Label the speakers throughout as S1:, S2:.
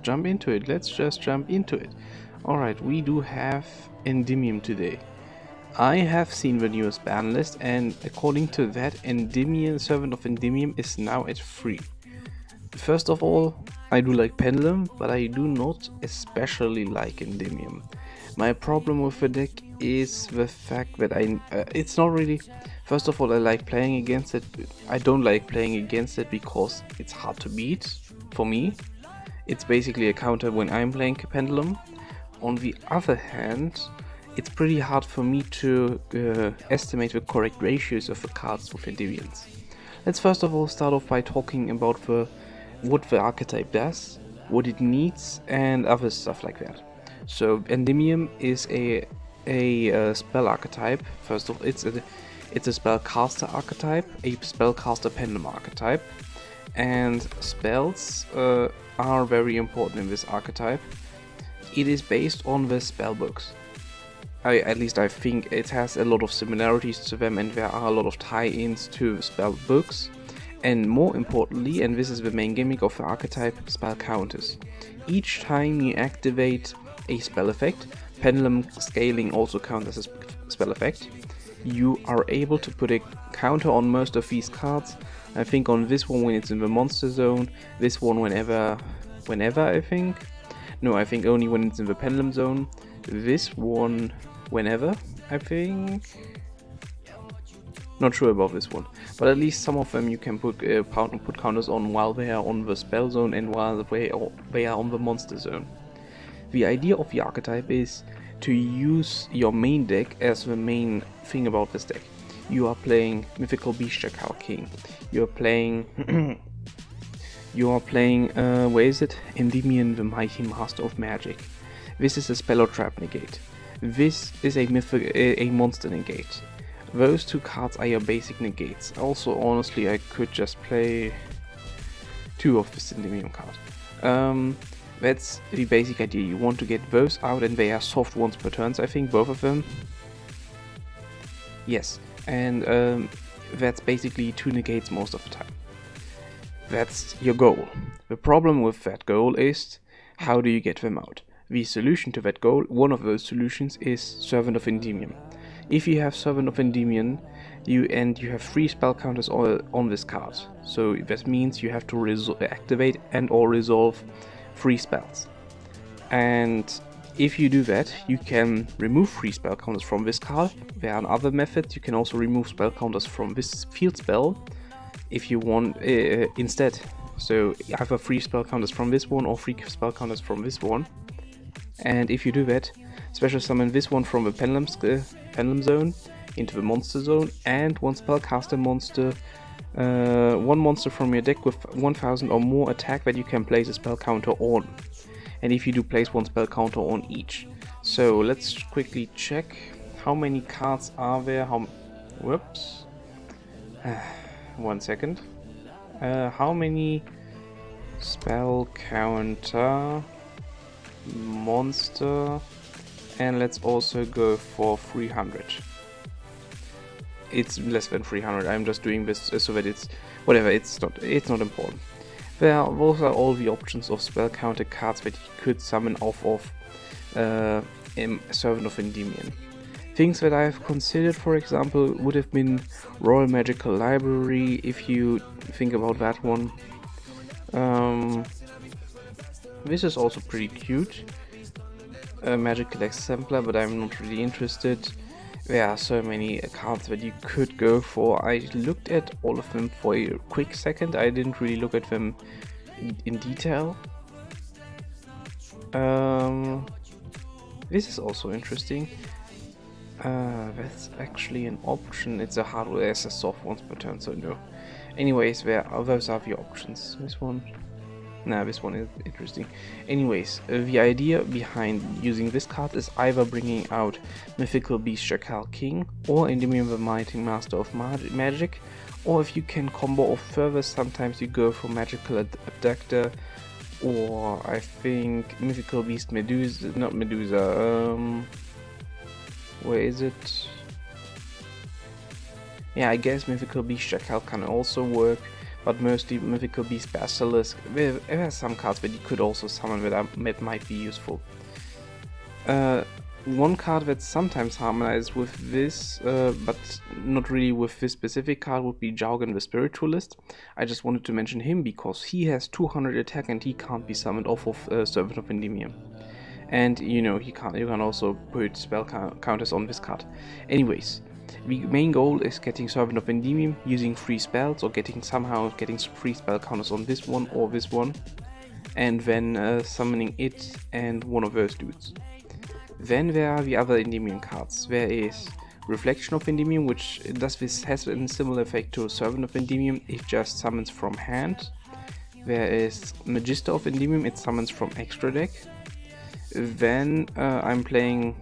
S1: jump into it. Let's just jump into it. Alright, we do have Endymion today. I have seen the newest ban list, and according to that, Endymion, Servant of Endymion is now at 3. First of all, I do like Pendulum, but I do not especially like Endymion. My problem with the deck is the fact that it's not really... First of all, I like playing against it. I don't like playing against it because it's hard to beat, for me. It's basically a counter when I'm playing Pendulum. On the other hand, it's pretty hard for me to estimate the correct ratios of the cards with Endymions. Let's first of all start off by talking about what the archetype does, what it needs, and other stuff like that. So Endymion is a spell archetype. First of all, it's a spellcaster archetype, a spellcaster pendulum archetype, and spells are very important in this archetype. It is based on the spell books. At least I think it has a lot of similarities to them, and there are a lot of tie-ins to spell books. And more importantly, and this is the main gimmick of the archetype, spell counters. Each time you activate a spell effect, pendulum scaling also counts as a spell effect, you are able to put a counter on most of these cards. I think on this one when it's in the monster zone, this one whenever I think. No, I think only when it's in the pendulum zone. This one whenever, I think. Not sure about this one, but at least some of them you can put counters on while they are on the spell zone and while they are on the monster zone. The idea of the archetype is to use your main deck as the main thing about this deck. You are playing Mythical Beast Jackal King. You are playing where is it? Endymion, the Mighty Master of Magic. This is a spell or trap negate. This is a monster negate. Those two cards are your basic negates. Also, honestly, I could just play 2 of this Endymion card. That's the basic idea. You want to get those out, and they are soft once per turn, I think, both of them. Yes, and that's basically 2 negates most of the time. That's your goal. The problem with that goal is, how do you get them out? The solution to that goal, one of those solutions, is Servant of Endymion. If you have Servant of Endymion, you have 3 spell counters on this card. So that means you have to activate and or resolve 3 spells. And if you do that, you can remove 3 spell counters from this card. There are other methods. You can also remove spell counters from this field spell if you want instead. So either 3 spell counters from this one or 3 spell counters from this one. And if you do that, special summon this one from the pendulum zone into the monster zone, and 1 spellcaster monster, 1 monster from your deck with 1000 or more attack that you can place a spell counter on. And if you do, place 1 spell counter on each. So let's quickly check how many cards are there. Whoops. 1 second. How many spell counter monster, and let's also go for 300. It's less than 300. I'm just doing this so that it's whatever. It's not important. Those are all the options of spell counter cards that you could summon off of Servant of Endymion. Things that I've considered, for example, would have been Royal Magical Library, if you think about that one. This is also pretty cute. A Magical Exemplar, but I'm not really interested. There are so many cards that you could go for. I looked at all of them for a quick second. I didn't really look at them in detail. This is also interesting. That's actually an option. It's a hardware as a soft once per turn, so no. Anyways, those are the options. This one. Nah, this one is interesting. Anyways, the idea behind using this card is either bringing out Mythical Beast Jackal King or Endymion the Mighty Master of Magic, or if you can combo off further, sometimes you go for Magical Abductor, or I think Mythical Beast Medusa, not Medusa, where is it? Yeah, I guess Mythical Beast Jackal can also work. but mostly Mythical Beast, Basilisk. There are some cards that you could also summon that might be useful. One card that sometimes harmonizes with this, but not really with this specific card, would be Jaugen the Spiritualist. I just wanted to mention him because he has 200 attack and he can't be summoned off of Servant of Endymion. And you know, you can also put spell counters on this card. Anyways, the main goal is getting Servant of Endymion using free spells, or somehow getting free spell counters on this one or this one, and then summoning it and one of those dudes. Then there are the other Endymion cards. There is Reflection of Endymion, which has a similar effect to Servant of Endymion, it just summons from hand. There is Magister of Endymion, it summons from extra deck. Then I'm playing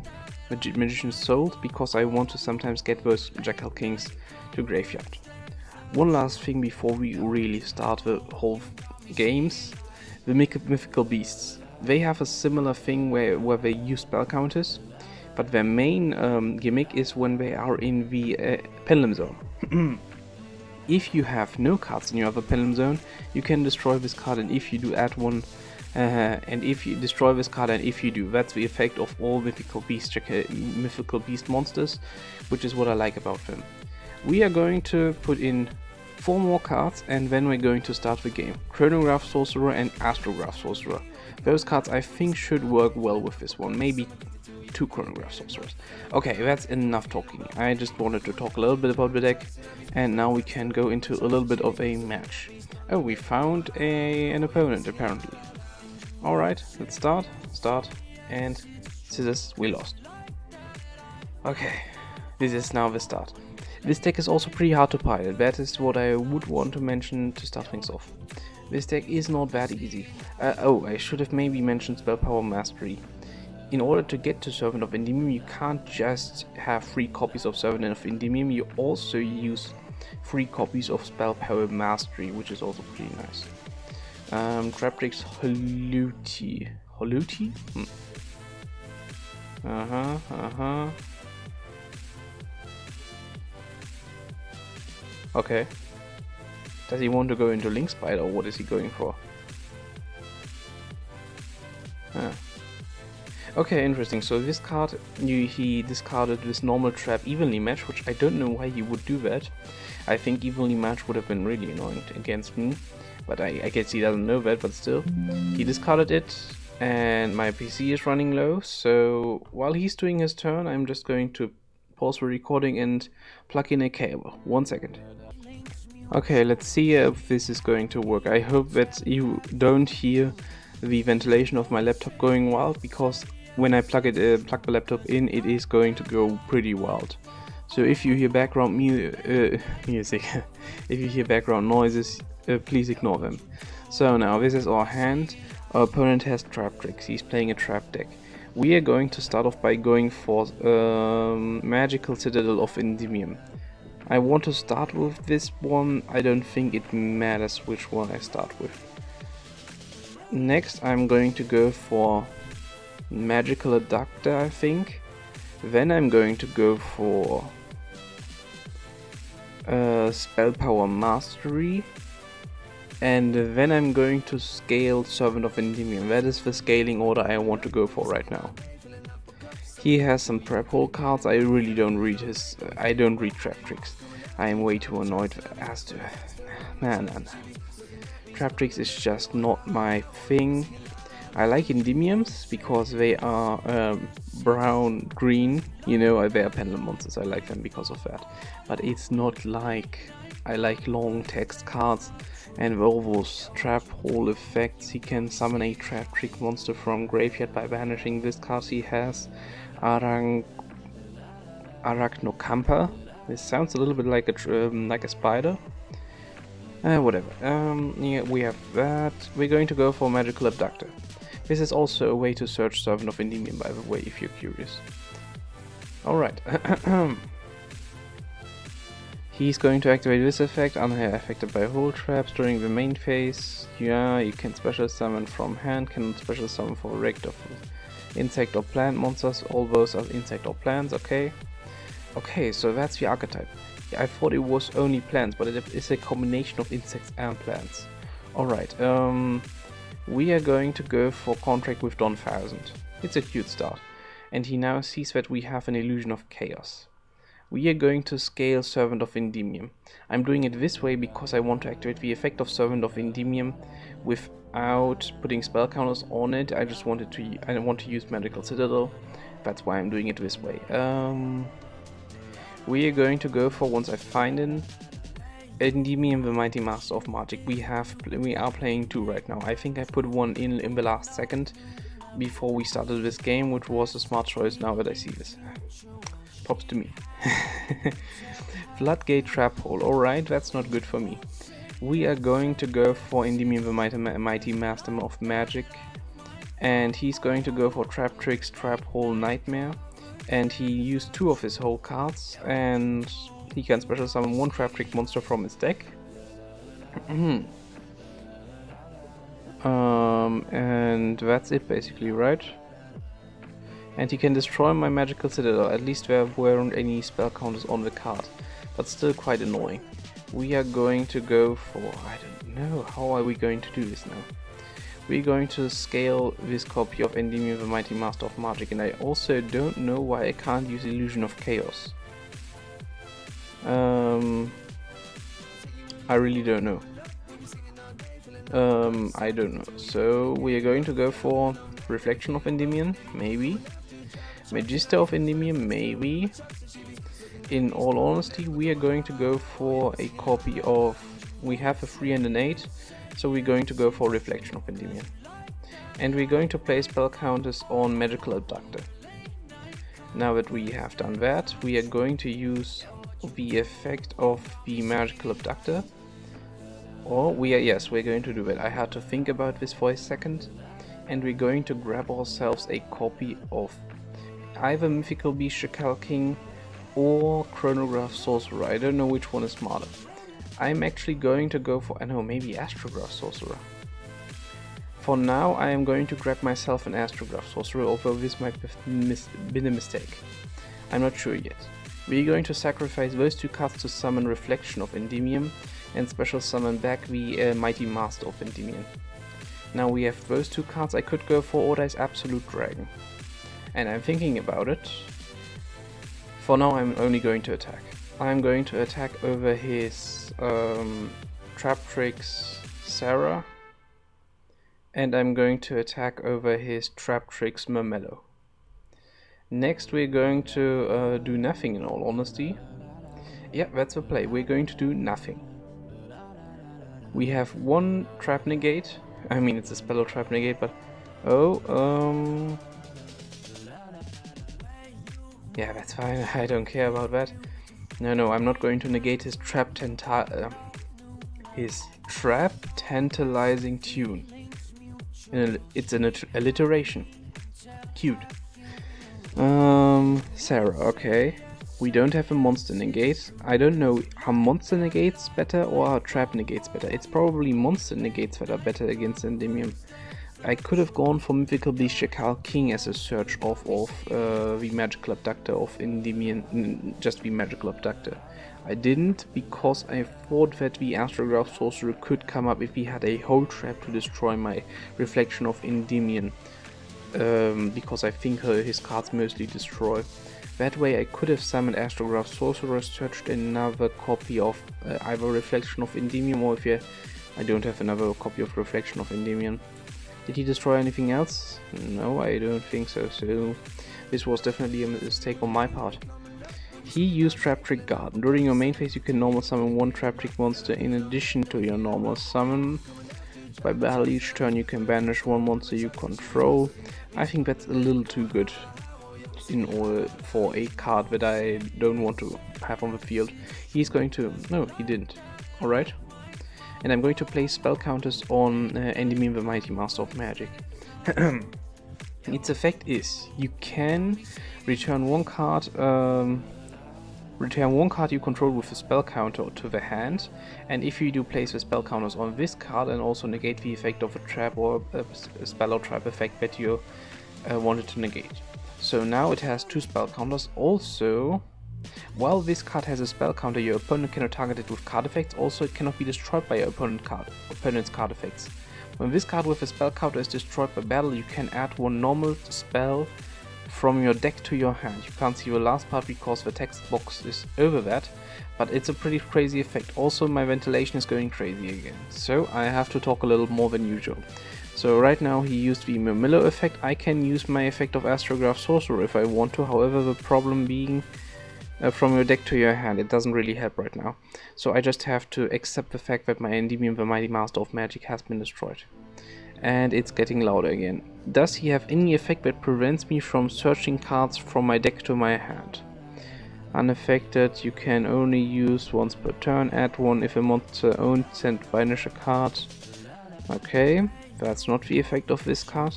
S1: Magician's Soul because I want to sometimes get those Jackal Kings to graveyard. One last thing before we really start the whole games, the Mythical Beasts. They have a similar thing where they use spell counters, but their main gimmick is when they are in the Pendulum Zone. If you have no cards in your other Pendulum Zone, you can destroy this card, and if you do add one, and if you destroy this card, and if you do, that's the effect of all Mythical Beast monsters, which is what I like about them. We are going to put in 4 more cards, and then we're going to start the game. Chronograph Sorcerer and Astrograph Sorcerer. Those cards I think should work well with this one, maybe 2 Chronograph Sorcerers. Okay, that's enough talking. I just wanted to talk a little bit about the deck, and now we can go into a little bit of a match. Oh, we found an opponent apparently. Alright, let's start, and scissors, we lost. Okay, this is now the start. This deck is also pretty hard to pilot, that is what I would want to mention to start things off. This deck is not that easy. Oh, I should have maybe mentioned Spell Power Mastery. In order to get to Servant of Endymion, you can't just have 3 copies of Servant of Endymion, you also use 3 copies of Spell Power Mastery, which is also pretty nice. Traptrix Holuti. Holuti? Okay. Does he want to go into Link Spider, or what is he going for? Okay, interesting. So this card, he discarded this normal trap Evenly Match, which I don't know why he would do that. I think Evenly Match would have been really annoying against me, but I guess he doesn't know that, but still. He discarded it, and my PC is running low, so while he's doing his turn, I'm just going to pause the recording and plug in a cable. 1 second. Okay, let's see if this is going to work. I hope that you don't hear the ventilation of my laptop going wild, because when I plug the laptop in, it is going to go pretty wild. So if you hear background music, if you hear background noises, please ignore them. So now this is our hand. Our opponent has Traptrix. He's playing a trap deck. We are going to start off by going for Magical Citadel of Endymion. I want to start with this one. I don't think it matters which one I start with. Next I'm going to go for Magical Adductor, I think. Then I'm going to go for Spell Power Mastery. And then I'm going to scale Servant of Endymion. That is the scaling order I want to go for right now. He has some trap hole cards. I really don't read his. I don't read Traptrix. I am way too annoyed as to. Nah. Traptrix is just not my thing. I like Endymions because they are brown, green. You know, they are pendulum monsters. I like them because of that. But it's not like I like long text cards and all those trap hole effects. He can summon a trap trick monster from graveyard by banishing this card he has. Arachnocampa. This sounds a little bit like a spider. Whatever. Yeah, we have that. We're going to go for Magical Abductor. This is also a way to search Servant of Endymion, by the way, if you're curious. Alright. He's going to activate this effect, affected by hole traps during the main phase. Yeah, you can special summon from hand, cannot special summon for rect of insect or plant monsters. All those are insect or plants, okay. Okay, so that's the archetype. I thought it was only plants, but it is a combination of insects and plants. Alright, we are going to go for Contract with Don 1000. It's a cute start. And he now sees that we have an illusion of chaos. We are going to scale Servant of Endymion. I'm doing it this way because I want to activate the effect of Servant of Endymion without putting spell counters on it. I want to use Magical Citadel. That's why I'm doing it this way. We are going to go for, once I find an Endymion, the Mighty Master of Magic. We are playing 2 right now. I think I put one in the last second before we started this game, which was a smart choice now that I see this. Props to me. Floodgate Trap Hole. Alright, that's not good for me. We are going to go for Endymion, the Mighty Master of Magic. And he's going to go for Trap Tricks, Trap Hole, Nightmare. And he used 2 of his whole cards. And he can special summon 1 Trap Trick monster from his deck. And that's it basically, right? And he can destroy my Magical Citadel. At least there weren't any spell counters on the card, but still quite annoying. We are going to go for, I don't know, how are we going to do this now? We're going to scale this copy of Endymion, the Mighty Master of Magic, and I also don't know why I can't use Illusion of Chaos. I really don't know. I don't know. So we are going to go for Reflection of Endymion, maybe. Magister of Endymion, maybe. In all honesty, we are going to go for a copy of... We have a 3 and an 8, so we're going to go for Reflection of Endymion. And we're going to place spell counters on Magical Abductor. Now that we have done that, we are going to use the effect of the Magical Abductor. Or yes, we're going to do it. I had to think about this for a second. And we're going to grab ourselves a copy of either Mythical Beast Shakal King or Chronograph Sorcerer. I don't know which one is smarter. I'm actually going to go for, I know, maybe Astrograph Sorcerer. For now, I am going to grab myself an Astrograph Sorcerer, although this might have been a mistake. I'm not sure yet. We're going to sacrifice those 2 cards to summon Reflection of Endymion and special summon back the Mighty Master of Endymion. Now we have those 2 cards. I could go for Ordai's Absolute Dragon. And I'm thinking about it. For now I'm only going to attack. I'm going to attack over his Trap Tricks Sarah. And I'm going to attack over his Trap Tricks Mermello. Next we're going to do nothing, in all honesty. Yeah, that's the play. We're going to do nothing. We have 1 Trap Negate. I mean, it's a spell Trap Negate, but... Oh, yeah, that's fine. I don't care about that. No, I'm not going to negate his Trap Tantalizing Tune. It's an alliteration. Cute. Sarah, okay. We don't have a Monster Negate. I don't know how Monster Negates better or how Trap Negates better. It's probably Monster Negates that are better against Endymion. I could have gone for Mythical Beast Shakal King as a search of the Magical Abductor of Endymion, just the Magical Abductor. I didn't, because I thought that the Astrograph Sorcerer could come up if he had a whole trap to destroy my Reflection of Endymion, because I think his cards mostly destroy. That way I could have summoned Astrograph Sorcerer, searched another copy of either Reflection of Endymion, or I don't have another copy of Reflection of Endymion. Did he destroy anything else? No, I don't think so, so this was definitely a mistake on my part. He used Trap Trick Garden. During your main phase you can normal summon 1 Trap Trick monster in addition to your normal summon. By battle each turn you can banish 1 monster you control. I think that's a little too good in order for a card that I don't want to have on the field. He's going to... no, he didn't. Alright. And I'm going to place spell counters on Endymion, the Mighty Master of Magic. Its effect is you can return 1 card you control with a spell counter to the hand, and if you do place the spell counters on this card and also negate the effect of a trap or a spell or trap effect that you wanted to negate. So now it has 2 spell counters. Also, While this card has a spell counter, your opponent cannot target it with card effects. Also, it cannot be destroyed by your opponent's card effects. When this card with a spell counter is destroyed by battle, you can add one normal spell from your deck to your hand. You can't see the last part because the text box is over that, but it's a pretty crazy effect. Also, my ventilation is going crazy again, so I have to talk a little more than usual. So right now he used the Murmillo effect. I can use my effect of Astrograph Sorcerer if I want to, however the problem being from your deck to your hand, it doesn't really help right now. So I just have to accept the fact that my Endymion, the Mighty Master of Magic, has been destroyed. And it's getting louder again. Does he have any effect that prevents me from searching cards from my deck to my hand? Unaffected, you can only use once per turn. Add one if a monster owns and banish a card. Okay, that's not the effect of this card.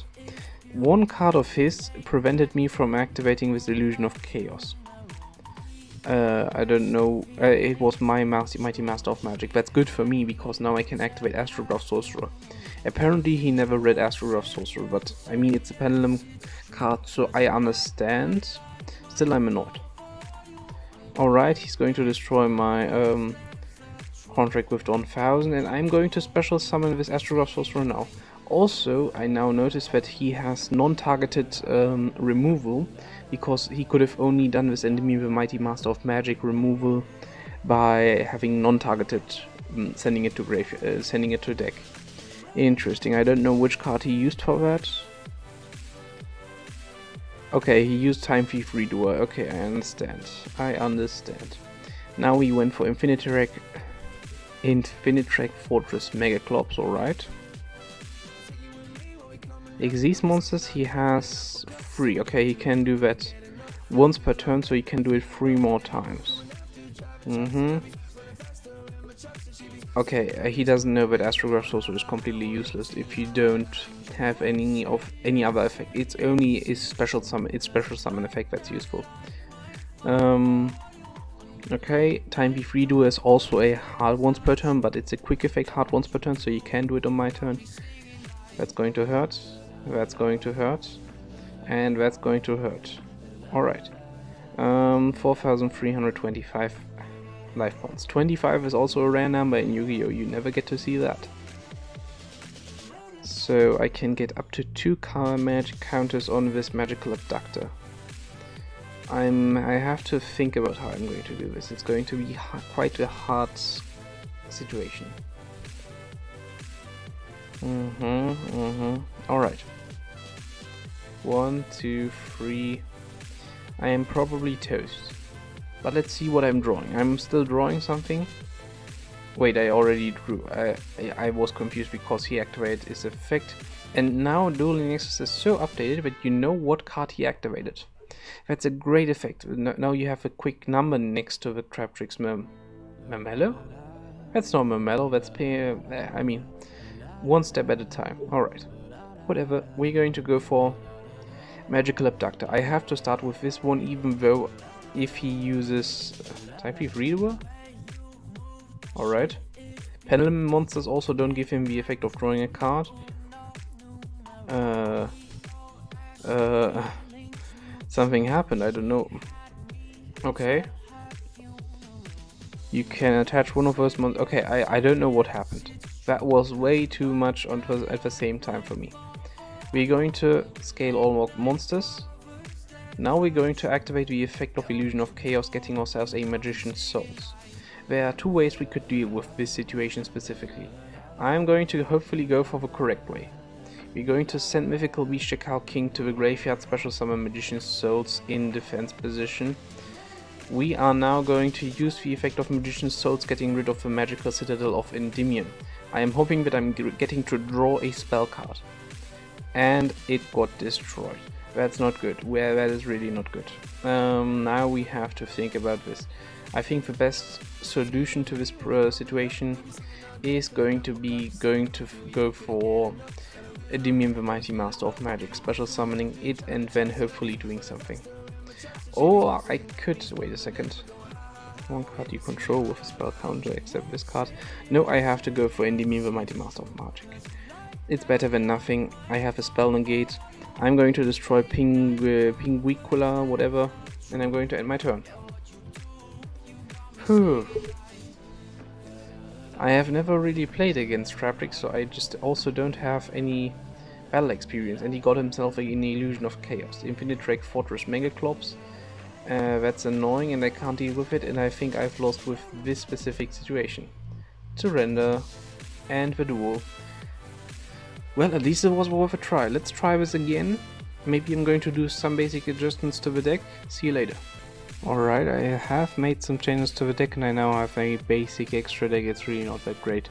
S1: One card of his prevented me from activating this Illusion of Chaos. I don't know, it was my Mighty Master of Magic. That's good for me because now I can activate Astrograph Sorcerer. Apparently he never read Astrograph Sorcerer, but I mean it's a pendulum card, so I understand. Still I'm annoyed. Alright, he's going to destroy my contract with Dawn 1000, and I'm going to special summon this Astrograph Sorcerer now. Also, I now notice that he has non-targeted removal, because he could have only done this Endymion the Mighty Master of Magic removal by having non-targeted, sending it to deck. Interesting. I don't know which card he used for that. Okay, he used Time Thief Redoer. Okay, I understand. Now we went for Infinitrack Fortress Megaclops, alright. These monsters he has 3. Okay, he can do that once per turn, so he can do it 3 more times. Okay, he doesn't know that Astrograph Sorcerer is completely useless if you don't have any other effect. It's only its special summon effect that's useful. Okay, Time Thief Redo is also a hard once per turn, but it's a quick effect hard once per turn, so you can do it on my turn. That's going to hurt. That's going to hurt. And that's going to hurt. Alright. 4,325 life points. 25 is also a rare number in Yu-Gi-Oh! You never get to see that. So I can get up to 2 magic counters on this magical abductor. I have to think about how I'm going to do this. It's going to be quite a hard situation. Alright. 1, 2, 3. I am probably toast. But let's see what I'm drawing. I'm still drawing something. Wait, I already drew. I was confused because he activated his effect. And now Dueling Nexus is so updated that you know what card he activated. That's a great effect. Now you have a quick number next to the Traptrix Murmillo? That's not Murmillo, that's I mean, one step at a time. Alright. Whatever, we're going to go for Magical Abductor. I have to start with this one, even though if he uses Time Thief Redoer? Alright. Pendulum monsters also don't give him the effect of drawing a card. Something happened, I don't know. Okay. You can attach one of those monsters. Okay, I don't know what happened. That was way too much at the same time for me. We're going to scale all monsters. Now we're going to activate the effect of Illusion of Chaos, getting ourselves a Magician's Souls. There are 2 ways we could deal with this situation specifically. I'm going to hopefully go for the correct way. We're going to send Mythical Beast Jackal King to the graveyard, special summon Magician's Souls in defense position. We are now going to use the effect of Magician's Souls, getting rid of the magical citadel of Endymion. I am hoping that I'm getting to draw a spell card. And it got destroyed. That's not good. That is really not good. Now we have to think about this. I think the best solution to this situation is going to go for Endymion the Mighty Master of Magic, special summoning it and then hopefully doing something. Or I could wait a second. One card you control with a spell counter, except this card. No, I have to go for Endymion the Mighty Master of Magic. It's better than nothing. I have a spell negate. I'm going to destroy Pinguicula, whatever, and I'm going to end my turn. Whew. I have never really played against Trabric, so I just also don't have any battle experience, and he got himself an Illusion of Chaos. Infinite Drake Fortress Megaclops. That's annoying and I can't deal with it, and I think I've lost with this specific situation. Surrender and the duel. Well, at least it was worth a try. Let's try this again. Maybe I'm going to do some basic adjustments to the deck. See you later. Alright, I have made some changes to the deck and I now have a basic extra deck. It's really not that great.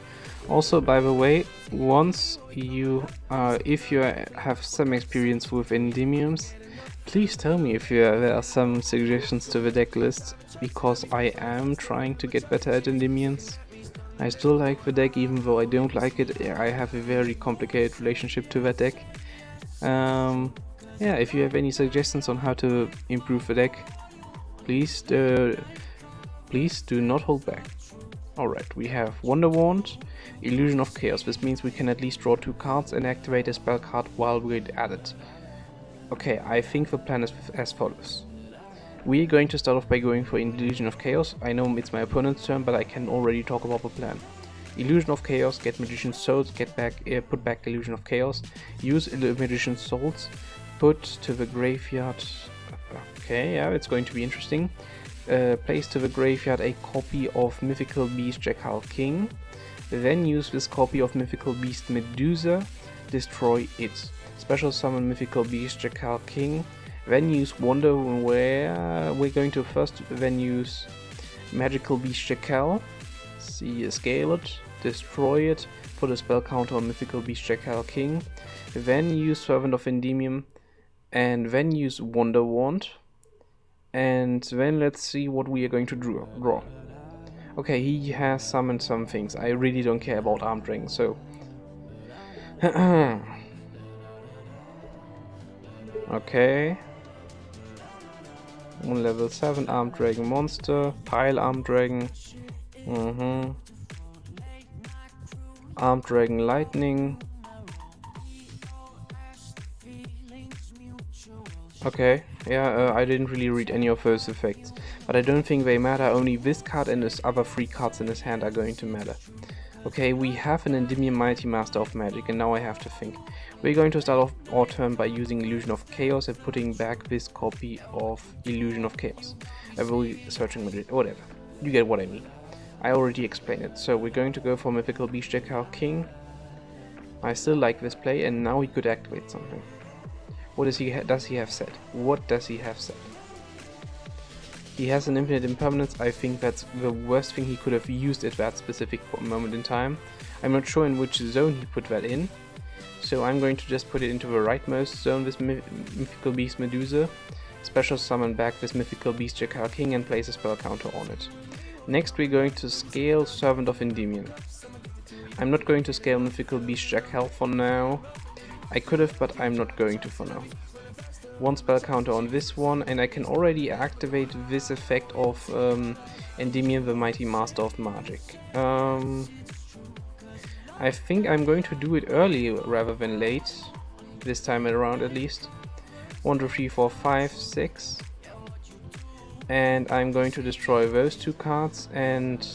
S1: Also, by the way, once you, if you have some experience with Endymions, please tell me if there are some suggestions to the deck list, because I am trying to get better at Endymions. I still like the deck, even though I don't like it. I have a very complicated relationship to that deck. Yeah, if you have any suggestions on how to improve the deck, please do not hold back. Alright, we have Wonder Wand, Illusion of Chaos. This means we can at least draw 2 cards and activate a spell card while we're at it. Okay, I think the plan is as follows. We're going to start off by going for Illusion of Chaos. I know it's my opponent's turn, but I can already talk about the plan. Illusion of Chaos, get Magician's Souls, put back Illusion of Chaos, use Magician's Souls, put to the graveyard. Okay, yeah, it's going to be interesting. Place to the graveyard a copy of Mythical Beast Jackal King, then use this copy of Mythical Beast Medusa, destroy it. Special summon Mythical Beast Jackal King, then use Wonder, where we're going to first then use Magical Beast Jackal, scale it, destroy it, put a spell counter on Mythical Beast Jackal King, then use Servant of Endymion, and then use Wonder Wand, and then let's see what we are going to draw. Okay, he has summoned some things. I really don't care about Armed Dragon, so... Okay. Level 7 Armed Dragon monster, pile Armed Dragon. Armed Dragon Lightning. Okay, yeah, I didn't really read any of those effects, but I don't think they matter. Only this card and his other 3 cards in his hand are going to matter. Okay, we have an Endymion Mighty Master of Magic, and now I have to think. We're going to start off our turn by using Illusion of Chaos and putting back this copy of Illusion of Chaos. I will be searching with it, whatever. You get what I mean. I already explained it. So we're going to go for Mythical Beast Jackal King. I still like this play, and now he could activate something. What does he have said? What does he have said? He has an infinite impermanence. I think that's the worst thing he could have used at that specific moment in time. I'm not sure in which zone he put that in, so I'm going to just put it into the rightmost zone with Mythical Beast Medusa, special summon back this Mythical Beast Jackal King and place a spell counter on it. Next we're going to scale Servant of Endymion. I'm not going to scale Mythical Beast Jackal for now. I could have, but I'm not going to for now. 1 spell counter on this one, and I can already activate this effect of Endymion the Mighty Master of Magic. I think I'm going to do it early rather than late, this time around at least. 1, 2, 3, 4, 5, 6. And I'm going to destroy those 2 cards, and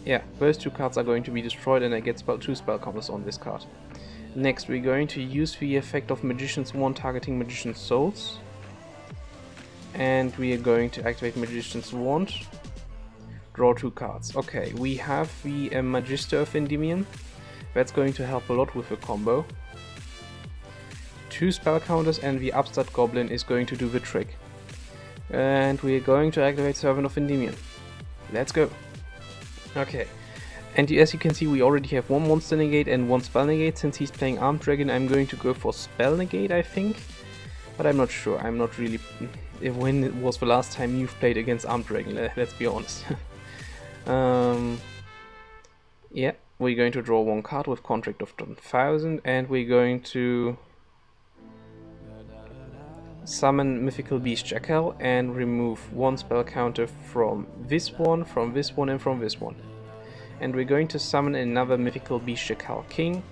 S1: yeah, those 2 cards are going to be destroyed, and I get 2 spell counters on this card. Next we're going to use the effect of Magician's Wand targeting Magician's Souls, and we are going to activate Magician's Wand, draw 2 cards. Okay, we have the Magister of Endymion. That's going to help a lot with the combo. 2 spell counters, and the Upstart Goblin is going to do the trick. And we are going to activate Servant of Endymion. Let's go. Okay. And as you can see, we already have 1 monster negate and 1 spell negate. Since he's playing Armed Dragon, I'm going to go for spell negate, I think. But I'm not sure. I'm not really... when it was the last time you've played against Armed Dragon, let's be honest. Yeah, we're going to draw 1 card with Contract of 1000, and we're going to summon Mythical Beast Jackal and remove 1 spell counter from this one, and from this one. And we're going to summon another Mythical Beast Jackal King,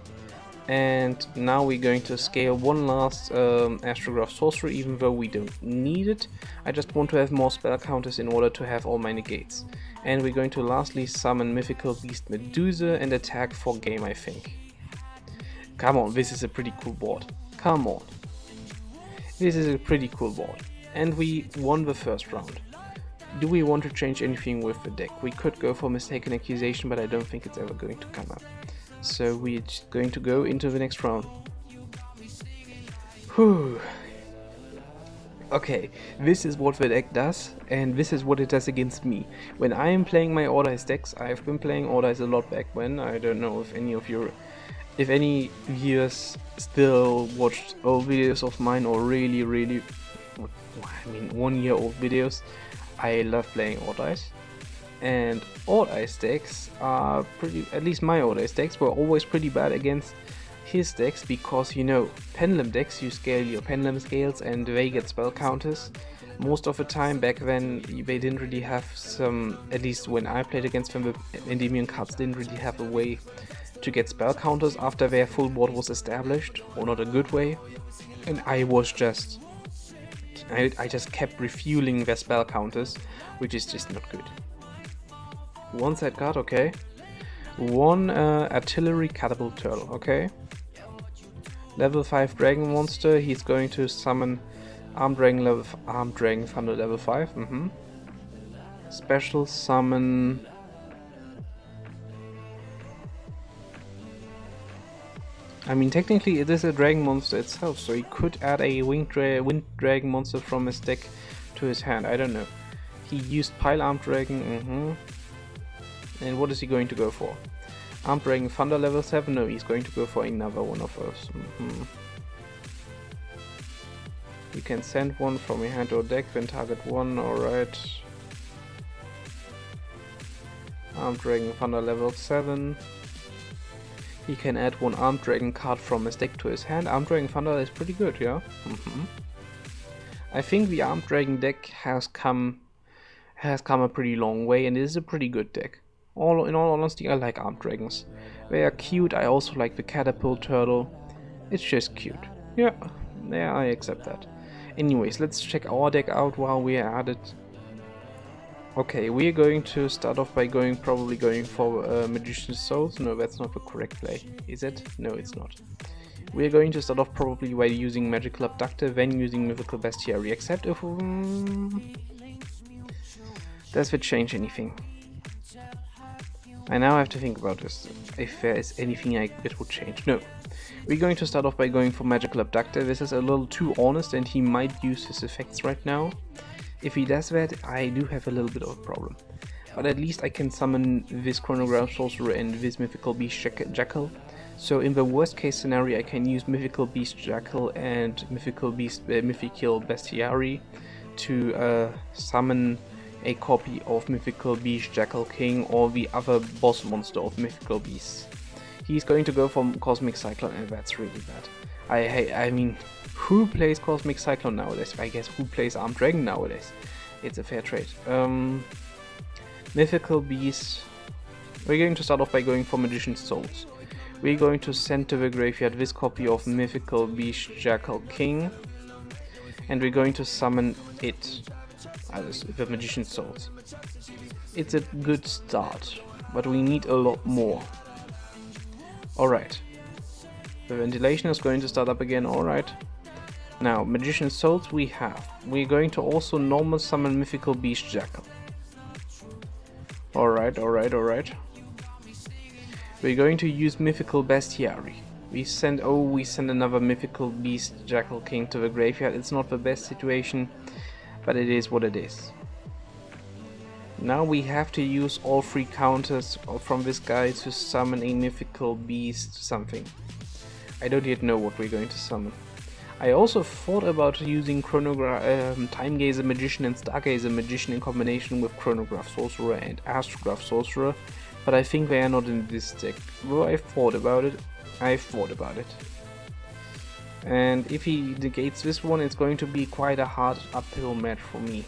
S1: And now we're going to scale one last Astrograph Sorcerer, even though we don't need it. I just want to have more spell counters in order to have all my negates. And we're going to lastly summon Mythical Beast Medusa and attack for game, I think. Come on, this is a pretty cool board. Come on. This is a pretty cool board. And we won the first round. Do we want to change anything with the deck? We could go for Mistaken Accusation, but I don't think it's ever going to come up. So we're just going to go into the next round. Whew. Okay, this is what the deck does, and this is what it does against me. When I am playing my Ordice decks, I've been playing Ordice a lot back when. I don't know if any viewers still watched old videos of mine, or really, I mean 1 year old videos. I love playing Ordice. And Ordice decks are pretty, at least my Ordice decks were always pretty bad against his decks, because, you know, pendulum decks, you scale your pendulum scales and they get spell counters. Most of the time back then they didn't really have some, at least when I played against them, the Endymion cards didn't really have a way to get spell counters after their full board was established, or not a good way. And I just kept refueling their spell counters, which is just not good. One side card, okay. One artillery catapult turtle, okay. Level 5 dragon monster, he's going to summon Armed Dragon Thunder level 5. Special summon. I mean, technically it is a dragon monster itself, so he could add a wind dragon monster from his deck to his hand. I don't know. He used Pile Armed Dragon. And what is he going to go for? Armed Dragon Thunder level 7? No, he's going to go for another one of us. You can send one from your hand or deck when target one, alright. Armed Dragon Thunder level 7. He can add one Armed Dragon card from his deck to his hand. Armed Dragon Thunder is pretty good, yeah? I think the Armed Dragon deck has come a pretty long way, and it is a pretty good deck. In all honesty, I like Armed Dragons. They are cute. I also like the Catapult Turtle. It's just cute. Yeah, I accept that. Anyways, let's check our deck out while we are at it. Okay, we are going to start off by probably going for Magician's Souls. No, that's not the correct play. Is it? No, it's not. We are going to start off probably by using Magical Abductor, then using Mythical Bestiary, except if... does it change anything? I now have to think about this, if there is anything it would change. No. We're going to start off by going for Magical Abductor. This is a little too honest, and he might use his effects right now. If he does that, I do have a little bit of a problem. But at least I can summon this Chronograph Sorcerer and this Mythical Beast Jackal. So in the worst case scenario, I can use Mythical Beast Jackal and Mythical Bestiary to summon a copy of Mythical Beast Jackal King, or the other boss monster of Mythical Beasts. He's going to go for Cosmic Cyclone, and that's really bad. I mean, who plays Cosmic Cyclone nowadays? I guess who plays Armed Dragon nowadays? It's a fair trade. Mythical Beast. We're going to start off by going for Magician's Souls. We're going to send to the graveyard this copy of Mythical Beast Jackal King, and we're going to summon it. The Magician's Souls. It's a good start, but we need a lot more. Alright. The ventilation is going to start up again, alright. Now, Magician's Souls we're going to also normal summon Mythical Beast Jackal. Alright. We're going to use Mythical Bestiary. We send another Mythical Beast Jackal King to the graveyard. It's not the best situation, but it is what it is. Now we have to use all 3 counters from this guy to summon a Mythical Beast something. I don't yet know what we're going to summon. I also thought about using Time Gazer Magician and Stargazer Magician in combination with Chronograph Sorcerer and Astrograph Sorcerer, but I think they are not in this deck. Though I thought about it. And if he negates this one, it's going to be quite a hard uphill match for me.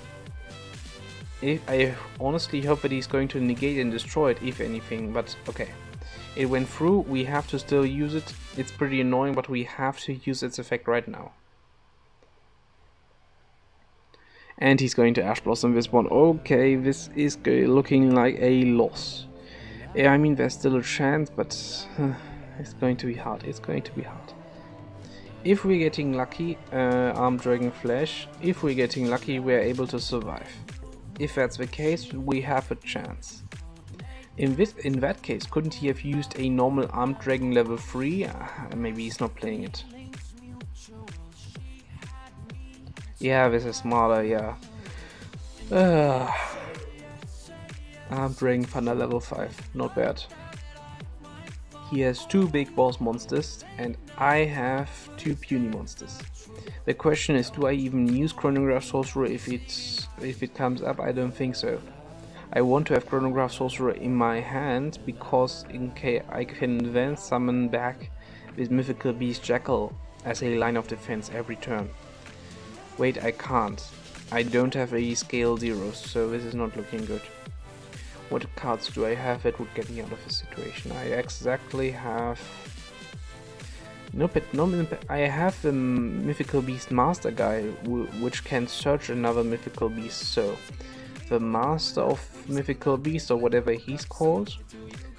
S1: I honestly hope that he's going to negate and destroy it, if anything, but okay. It went through, we have to still use it. It's pretty annoying, but we have to use its effect right now. And he's going to Ash Blossom this one. Okay, this is looking like a loss. Yeah, I mean, there's still a chance, but it's going to be hard. It's going to be hard. If we're getting lucky, Armed Dragon Flash, if we're getting lucky, we're able to survive. If that's the case, we have a chance. In that case, couldn't he have used a normal Armed Dragon level 3? Maybe he's not playing it. Yeah, this is smarter, yeah. Armed Dragon Thunder level 5, not bad. He has 2 big boss monsters and I have 2 puny monsters. The question is, do I even use Chronograph Sorcerer if it comes up? I don't think so. I want to have Chronograph Sorcerer in my hand because in case I can then summon back with Mythical Beast Jackal as a line of defense every turn. Wait, I can't. I don't have a scale 0, so this is not looking good. What cards do I have that would get me out of the situation? I exactly have... Nope, I have the Mythical Beast Master guy, which can search another Mythical Beast, so... The Master of Mythical Beast, or whatever he's called,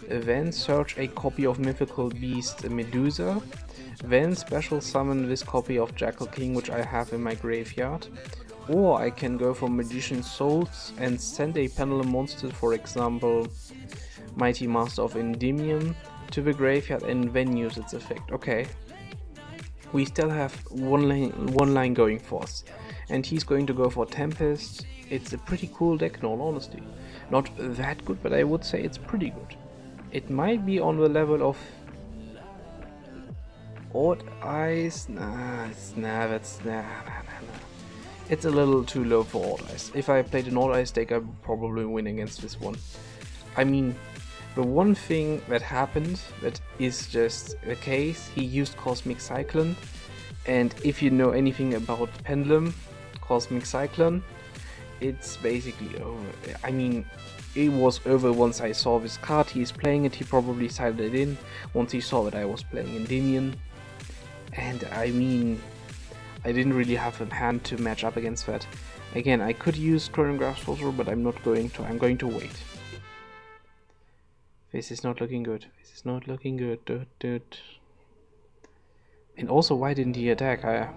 S1: then search a copy of Mythical Beast Medusa, then special summon this copy of Jackal King, which I have in my graveyard. Or I can go for Magician's Souls and send a Pendulum monster, for example Mighty Master of Endymion, to the graveyard and then use its effect. Okay, we still have one line going for us, and he's going to go for Tempest. It's a pretty cool deck in all honesty. Not that good, but I would say it's pretty good. It might be on the level of Odd Eyes. It's a little too low for Odd Eyes. If I played an Odd Eyes deck, I would probably win against this one. I mean, the one thing that happened that is just the case, he used Cosmic Cyclone, and if you know anything about Pendulum, Cosmic Cyclone, it's basically over. I mean, it was over once I saw this card. He's playing it, he probably sided it in once he saw that I was playing Endymion. And I mean, I didn't really have a hand to match up against that. Again, I could use Chronograph Sorcerer, but I'm not going to. I'm going to wait. This is not looking good. This is not looking good. And also, why didn't he attack? I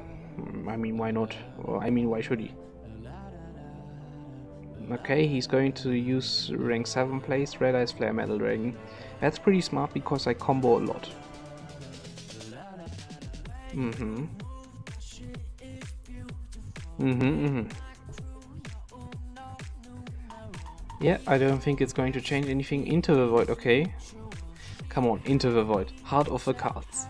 S1: mean, why not? Well, I mean, why should he? Okay, he's going to use rank 7 plays, Red Eyes Flare Metal Dragon. That's pretty smart because I combo a lot. Yeah, I don't think it's going to change anything. Into the Void, okay. Come on, Into the Void. Heart of the cards.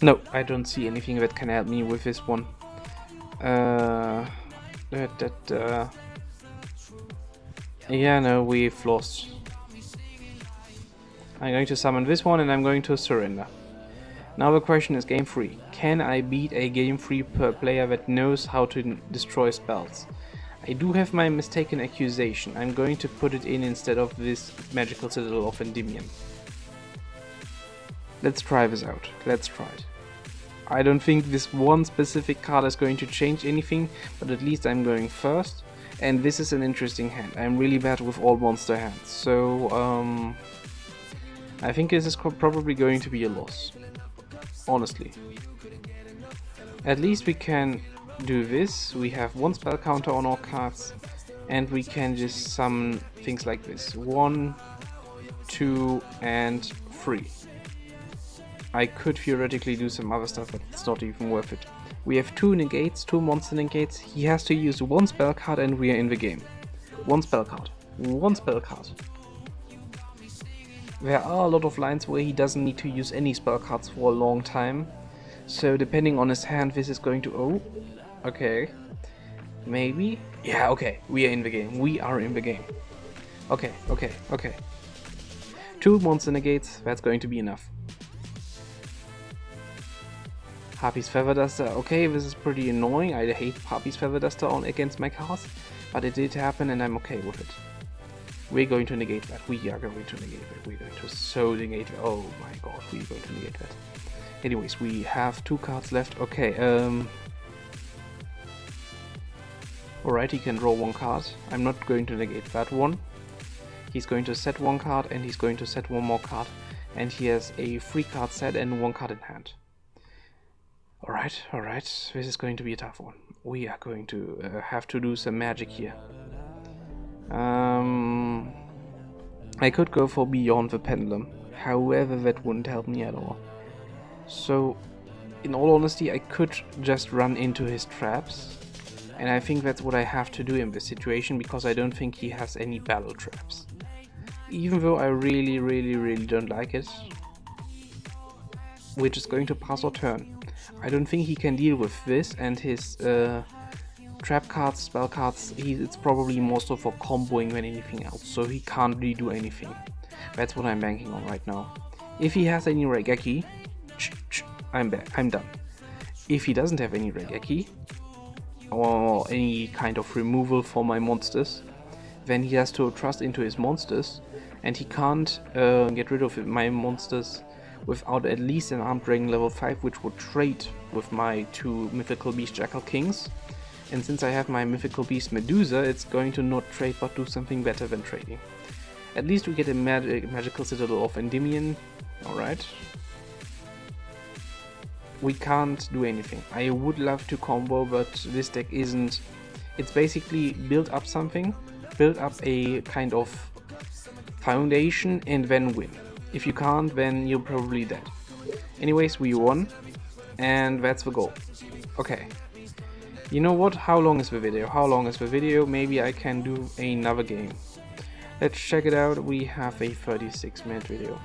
S1: No, I don't see anything that can help me with this one. Yeah, no, we've lost. I'm going to summon this one and I'm going to surrender. Now the question is game 3. Can I beat a game 3 per player that knows how to destroy spells? I do have my mistaken accusation. I'm going to put it in instead of this Magical Citadel of Endymion. Let's try this out. Let's try it. I don't think this one specific card is going to change anything, but at least I'm going first. And this is an interesting hand. I'm really bad with all monster hands, so I think this is probably going to be a loss. Honestly. At least we can do this. We have 1 spell counter on our cards, and we can just summon things like this. 1, 2, and 3. I could theoretically do some other stuff, but it's not even worth it. We have 2 negates, 2 monster negates. He has to use 1 spell card and we are in the game. 1 spell card. 1 spell card. There are a lot of lines where he doesn't need to use any spell cards for a long time. So depending on his hand, this is going to... Oh, okay. Maybe? Yeah, okay. We are in the game. We are in the game. Okay. 2 monster negates. That's going to be enough. Harpy's Feather Duster. Okay, this is pretty annoying. I hate Harpy's Feather Duster on against my cards. but it did happen and I'm okay with it. We're going to negate that. We are going to negate that. We're going to so negate that. Oh my god, we're going to negate that. Anyways, we have 2 cards left. Okay, alright, he can draw 1 card. I'm not going to negate that one. He's going to set 1 card and he's going to set 1 more card. And he has a 3 card set and 1 card in hand. Alright, this is going to be a tough one. We are going to have to do some magic here. I could go for Beyond the Pendulum, however that wouldn't help me at all. So, in all honesty, I could just run into his traps, and I think that's what I have to do in this situation, because I don't think he has any battle traps. Even though I really don't like it, we're just going to pass our turn. I don't think he can deal with this, and his trap cards, spell cards, it's probably more so for comboing than anything else, so he can't really do anything. That's what I'm banking on right now. If he has any Raigeki, I'm done. If he doesn't have any Raigeki, or any kind of removal for my monsters, then he has to trust into his monsters, and he can't get rid of my monsters without at least an Armed Dragon level 5, which would trade with my 2 Mythical Beast Jackal Kings. And since I have my Mythical Beast Medusa, it's going to not trade but do something better than trading. At least we get a magical Citadel of Endymion. Alright. We can't do anything. I would love to combo, but this deck isn't... It's basically build up something, build up a kind of foundation and then win. If you can't, then you're probably dead. Anyways, we won, and that's the goal. Okay. You know what? How long is the video? Maybe I can do another game. Let's check it out. We have a 36-minute video.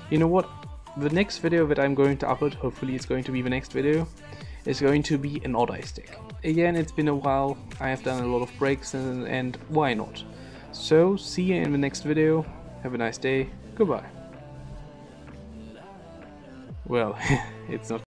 S1: You know what? The next video that I'm going to upload, hopefully it's going to be the next video, is going to be an odd ice deck. Again, it's been a while. I have done a lot of breaks, and why not? So, see you in the next video. Have a nice day. Goodbye. Well, it's not